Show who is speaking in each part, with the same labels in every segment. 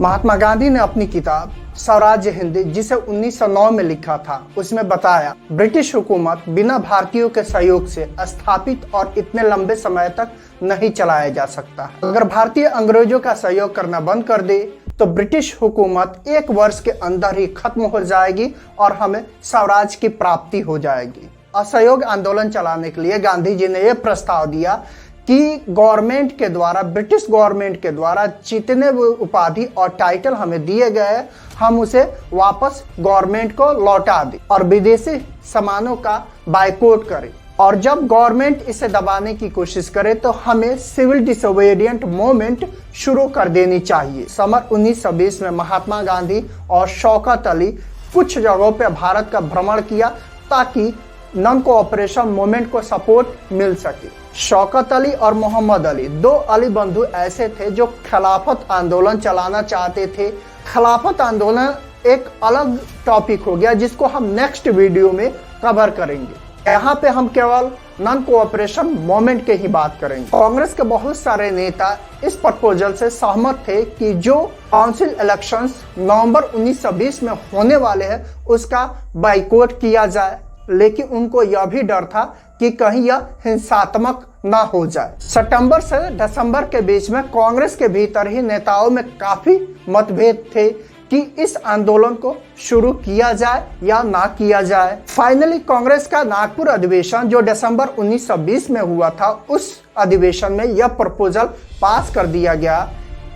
Speaker 1: महात्मा गांधी ने अपनी किताब स्वराज्य हिंद, जिसे 1909 में लिखा था, उसमें बताया ब्रिटिश हुकूमत बिना भारतीयों के सहयोग से स्थापित और इतने लंबे समय तक नहीं चलाया जा सकता। अगर भारतीय अंग्रेजों का सहयोग करना बंद कर दे तो ब्रिटिश हुकूमत 1 वर्ष के अंदर ही खत्म हो जाएगी और हमें स्वराज की प्राप्ति हो जाएगी। असहयोग आंदोलन चलाने के लिए गांधी जी ने यह प्रस्ताव दिया कि गवर्नमेंट के द्वारा, ब्रिटिश गवर्नमेंट के द्वारा जितने भी उपाधि और टाइटल हमें दिए गए, हम उसे वापस गवर्नमेंट को लौटा दें और विदेशी सामानों का बायकॉट करें। और जब गवर्नमेंट इसे दबाने की कोशिश करे तो हमें सिविल डिसोबीडिएंट मूवमेंट शुरू कर देनी चाहिए। समर 1920 में महात्मा गांधी और शौकत अली कुछ जगहों पर भारत का भ्रमण किया ताकि नॉन कोऑपरेशन मूवमेंट को सपोर्ट मिल सके। शौकत अली और मोहम्मद अली, 2 अली बंधु ऐसे थे जो खिलाफत आंदोलन चलाना चाहते थे। खिलाफत आंदोलन एक अलग टॉपिक हो गया जिसको हम नेक्स्ट वीडियो में कवर करेंगे। यहाँ पे हम केवल नॉन कोऑपरेशन मूवमेंट के ही बात करेंगे। कांग्रेस के बहुत सारे नेता इस प्रपोजल से सहमत थे कि जो काउंसिल इलेक्शंस नवंबर 1920 में होने वाले हैं उसका बाइकॉट किया जाए, लेकिन उनको यह भी डर था कि कहीं यह हिंसात्मक ना हो जाए। सितंबर से दिसंबर के बीच में कांग्रेस के भीतर ही नेताओं में काफी मतभेद थे कि इस आंदोलन को शुरू किया जाए या ना किया जाए। फाइनली कांग्रेस का नागपुर अधिवेशन जो दिसंबर 1920 में हुआ था, उस अधिवेशन में यह प्रपोजल पास कर दिया गया,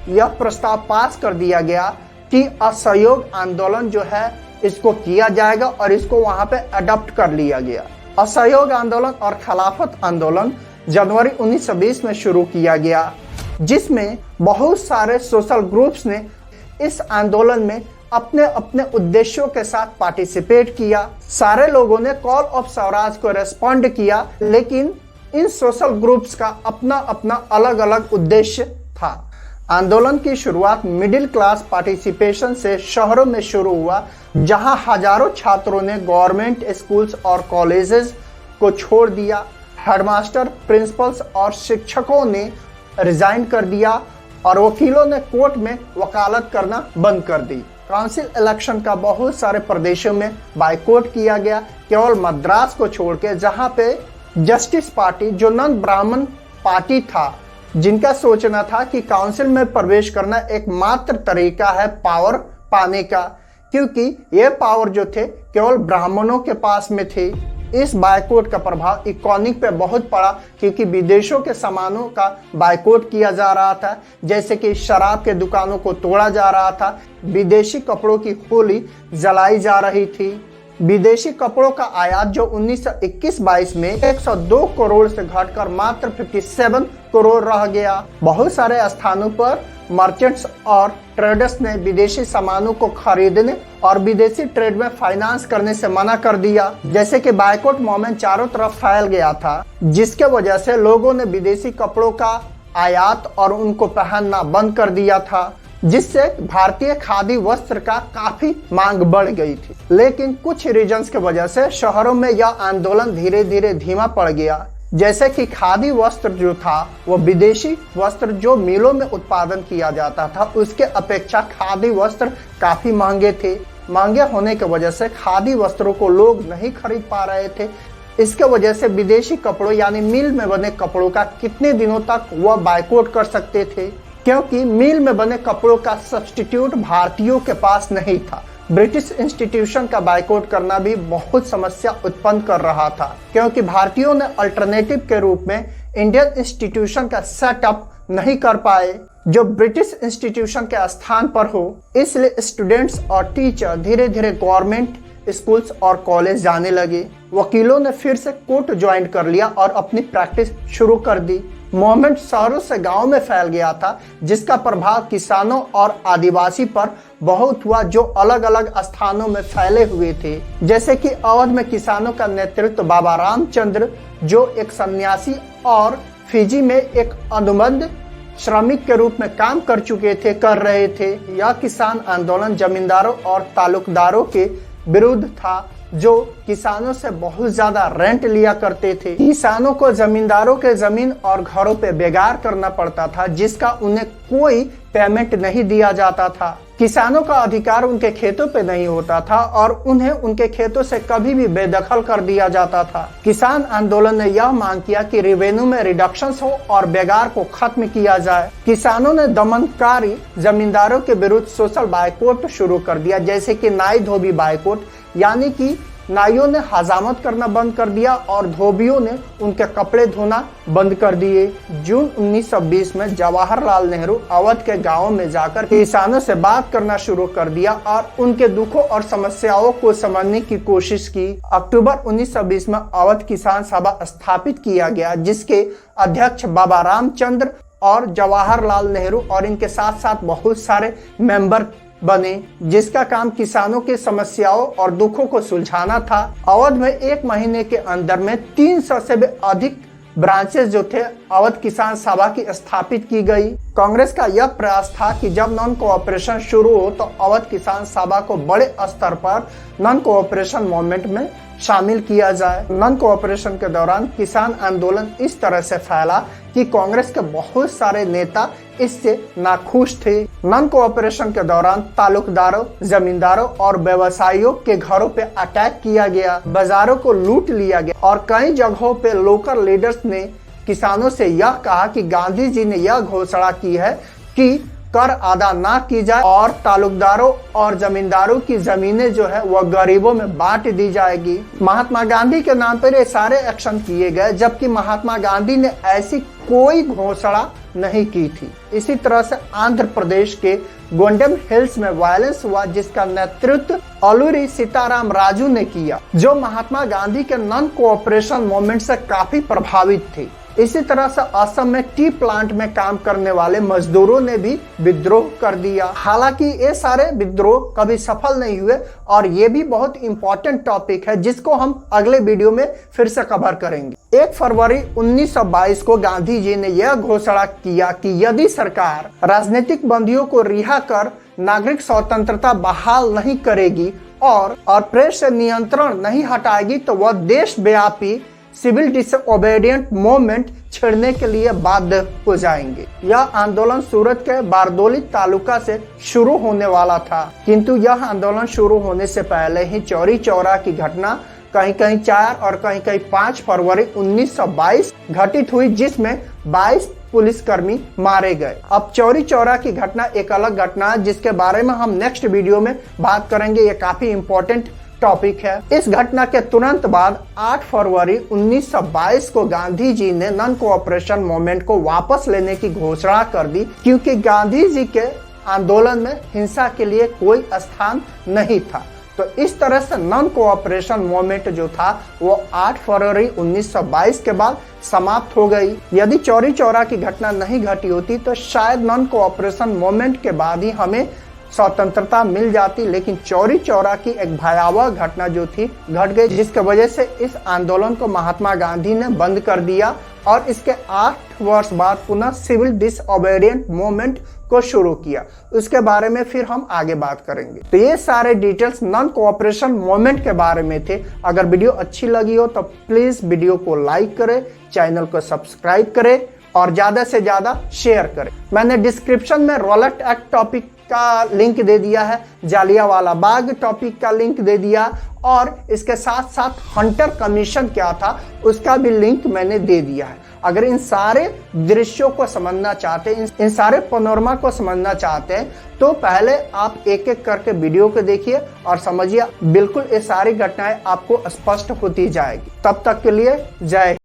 Speaker 1: यह प्रस्ताव पास कर दिया गया कि असहयोग आंदोलन जो है इसको किया जाएगा और इसको वहां पे अडॉप्ट कर लिया गया। असहयोग आंदोलन और खिलाफत आंदोलन जनवरी 1920 में शुरू किया गया, जिसमें बहुत सारे सोशल ग्रुप्स ने इस आंदोलन में अपने अपने उद्देश्यों के साथ पार्टिसिपेट किया। सारे लोगों ने कॉल ऑफ स्वराज को रेस्पॉन्ड किया, लेकिन इन सोशल ग्रुप्स का अपना अपना अलग अलग उद्देश्य था। आंदोलन की शुरुआत मिडिल क्लास पार्टिसिपेशन से शहरों में शुरू हुआ, जहां हजारों छात्रों ने गवर्नमेंट स्कूल्स और कॉलेजेस को छोड़ दिया। हेडमास्टर, प्रिंसिपल्स और शिक्षकों ने रिजाइन कर दिया और वकीलों ने कोर्ट में वकालत करना बंद कर दी। काउंसिल इलेक्शन का बहुत सारे प्रदेशों में बाइकॉट किया गया, केवल मद्रास को छोड़ के, जहां पे जस्टिस पार्टी जो नॉन ब्राह्मण पार्टी था, जिनका सोचना था कि काउंसिल में प्रवेश करना एकमात्र तरीका है पावर पाने का, क्योंकि ये पावर जो थे केवल ब्राह्मणों के पास में थे। इस बायकॉट का प्रभाव इकोनॉमिक पे बहुत पड़ा, क्योंकि विदेशों के सामानों का बायकॉट किया जा रहा था, जैसे कि शराब के दुकानों को तोड़ा जा रहा था, विदेशी कपड़ों की होली जलाई जा रही थी। विदेशी कपड़ों का आयात जो 1921-22 में 102 करोड़ से घटकर मात्र 57 करोड़ रह गया। बहुत सारे स्थानों पर मर्चेंट्स और ट्रेडर्स ने विदेशी सामानों को खरीदने और विदेशी ट्रेड में फाइनेंस करने से मना कर दिया। जैसे कि बायकॉट मूवमेंट चारों तरफ फैल गया था, जिसके वजह से लोगों ने विदेशी कपड़ों का आयात और उनको पहनना बंद कर दिया था, जिससे भारतीय खादी वस्त्र का काफी मांग बढ़ गई थी। लेकिन कुछ रीजंस की वजह से शहरों में यह आंदोलन धीरे धीरे धीमा पड़ गया। जैसे कि खादी वस्त्र जो था वो विदेशी वस्त्र जो मिलों में उत्पादन किया जाता था, उसके अपेक्षा खादी वस्त्र काफी महंगे थे। महंगे होने की वजह से खादी वस्त्रों को लोग नहीं खरीद पा रहे थे। इसके वजह से विदेशी कपड़ों यानी मिल में बने कपड़ों का कितने दिनों तक वह बायकॉट कर सकते थे, क्योंकि मिल में बने कपड़ों का सब्स्टिट्यूट भारतीयों के पास नहीं था। ब्रिटिश इंस्टीट्यूशन का बायकॉट करना भी बहुत समस्या उत्पन्न कर रहा था, क्योंकि भारतीयों ने अल्टरनेटिव के रूप में इंडियन इंस्टीट्यूशन का सेटअप नहीं कर पाए जो ब्रिटिश इंस्टीट्यूशन के स्थान पर हो। इसलिए स्टूडेंट्स और टीचर धीरे धीरे गवर्नमेंट स्कूल्स और कॉलेज जाने लगे। वकीलों ने फिर से कोर्ट ज्वाइन कर लिया और अपनी प्रैक्टिस शुरू कर दी। मूवमेंट शहरों से गांव में फैल गया था, जिसका प्रभाव किसानों और आदिवासी पर बहुत हुआ, जो अलग अलग स्थानों में फैले हुए थे। जैसे कि अवध में किसानों का नेतृत्व बाबा रामचंद्र, जो एक सन्यासी और फिजी में एक अनुबंध श्रमिक के रूप में काम कर चुके थे, कर रहे थे। यह किसान आंदोलन जमींदारों और तालुकदारों के विरुद्ध था, जो किसानों से बहुत ज्यादा रेंट लिया करते थे। किसानों को जमींदारों के जमीन और घरों पे बेगार करना पड़ता था, जिसका उन्हें कोई पेमेंट नहीं दिया जाता था। किसानों का अधिकार उनके खेतों पे नहीं होता था और उन्हें उनके खेतों से कभी भी बेदखल कर दिया जाता था। किसान आंदोलन ने यह मांग किया कि रेवेन्यू में रिडक्शन हो और बेगार को खत्म किया जाए। किसानों ने दमनकारी जमींदारों के विरुद्ध सोशल बायकॉट शुरू कर दिया, जैसे कि नाई धोबी बायकॉट, यानी कि नाइयों ने हजामत करना बंद कर दिया और धोबियों ने उनके कपड़े धोना बंद कर दिए। जून 1920 में जवाहरलाल नेहरू अवध के गांवों में जाकर किसानों से बात करना शुरू कर दिया और उनके दुखों और समस्याओं को समझने की कोशिश की। अक्टूबर 1920 में अवध किसान सभा स्थापित किया गया, जिसके अध्यक्ष बाबा रामचंद्र और जवाहरलाल नेहरू और इनके साथ साथ बहुत सारे मेंबर बने, जिसका काम किसानों की समस्याओं और दुखों को सुलझाना था। अवध में 1 महीने के अंदर में 300 से भी अधिक ब्रांचेस जो थे अवध किसान सभा की स्थापित की गई। कांग्रेस का यह प्रयास था कि जब नॉन कोऑपरेशन शुरू हो तो अवध किसान सभा को बड़े स्तर पर नॉन कोऑपरेशन मूवमेंट में शामिल किया जाए। नॉन कोऑपरेशन के दौरान किसान आंदोलन इस तरह से फैला कि कांग्रेस के बहुत सारे नेता इससे नाखुश थे। नॉन कोऑपरेशन के दौरान तालुकदारों, जमींदारों और व्यवसायियों के घरों पे अटैक किया गया, बाजारों को लूट लिया गया और कई जगहों पे लोकल लीडर्स ने किसानों से यह कहा कि गांधी जी ने यह घोषणा की है कि कर अदा ना की जाए और तालुकदारों और जमींदारों की जमीनें जो है वह गरीबों में बांट दी जाएगी। महात्मा गांधी के नाम पर ये सारे एक्शन किए गए, जबकि महात्मा गांधी ने ऐसी कोई घोषणा नहीं की थी। इसी तरह से आंध्र प्रदेश के गोंडेम हिल्स में वायलेंस हुआ, जिसका नेतृत्व अलूरी सीताराम राजू ने किया, जो महात्मा गांधी के नॉन कोऑपरेशन मूवमेंट से काफी प्रभावित थे। इसी तरह से असम में टी प्लांट में काम करने वाले मजदूरों ने भी विद्रोह कर दिया। हालांकि ये सारे विद्रोह कभी सफल नहीं हुए और ये भी बहुत इंपॉर्टेंट टॉपिक है, जिसको हम अगले वीडियो में फिर से कवर करेंगे। 1 फरवरी 1922 को गांधी जी ने यह घोषणा किया कि यदि सरकार राजनीतिक बंदियों को रिहा कर नागरिक स्वतंत्रता बहाल नहीं करेगी और प्रेस से नियंत्रण नहीं हटाएगी तो वह देशव्यापी सिविल डिसओबीडिएंट मूवमेंट छेड़ने के लिए बाध्य हो जाएंगे। यह आंदोलन सूरत के बारदोली तालुका से शुरू होने वाला था, किंतु यह आंदोलन शुरू होने से पहले ही चौरी चौरा की घटना कहीं कहीं 4 और कहीं कहीं 5 फरवरी 1922 घटित हुई, जिसमें 22 पुलिसकर्मी मारे गए। अब चौरी चौरा की घटना एक अलग घटना है, जिसके बारे में हम नेक्स्ट वीडियो में बात करेंगे। ये काफी इंपॉर्टेंट टॉपिक है। इस घटना के तुरंत बाद 8 फरवरी 1922 को गांधी जी ने नॉन कोऑपरेशन मूवमेंट को वापस लेने की घोषणा कर दी, क्योंकि गांधी जी के आंदोलन में हिंसा के लिए कोई स्थान नहीं था। तो इस तरह से नॉन कोऑपरेशन मूवमेंट जो था वो 8 फरवरी 1922 के बाद समाप्त हो गई। यदि चौरी चौरा की घटना नहीं घटी होती तो शायद नॉन कोऑपरेशन मूवमेंट के बाद ही हमें स्वतंत्रता मिल जाती, लेकिन चौरी चौरा की एक भयावह घटना जो थी घट गई, जिसके वजह से इस आंदोलन को महात्मा गांधी ने बंद कर दिया और इसके 8 वर्ष बाद पुनः सिविल डिसओबीडिएंट मूवमेंट को शुरू किया। उसके बारे में फिर हम आगे बात करेंगे। तो ये सारे डिटेल्स नॉन कोऑपरेशन मूवमेंट के बारे में थे। अगर वीडियो अच्छी लगी हो तो प्लीज वीडियो को लाइक करें, चैनल को सब्सक्राइब करें और ज्यादा से ज्यादा शेयर करें। मैंने डिस्क्रिप्शन में रॉलेट एक्ट टॉपिक का लिंक दे दिया है, जालियांवाला बाग टॉपिक का लिंक दे दिया और इसके साथ साथ हंटर कमीशन क्या था उसका भी लिंक मैंने दे दिया है। अगर इन सारे दृश्यों को समझना चाहते हैं, इन सारे पैनोरमा को समझना चाहते हैं, तो पहले आप एक एक करके वीडियो को देखिए और समझिए, बिल्कुल ये सारी घटनाएं आपको स्पष्ट होती जाएगी। तब तक के लिए जय।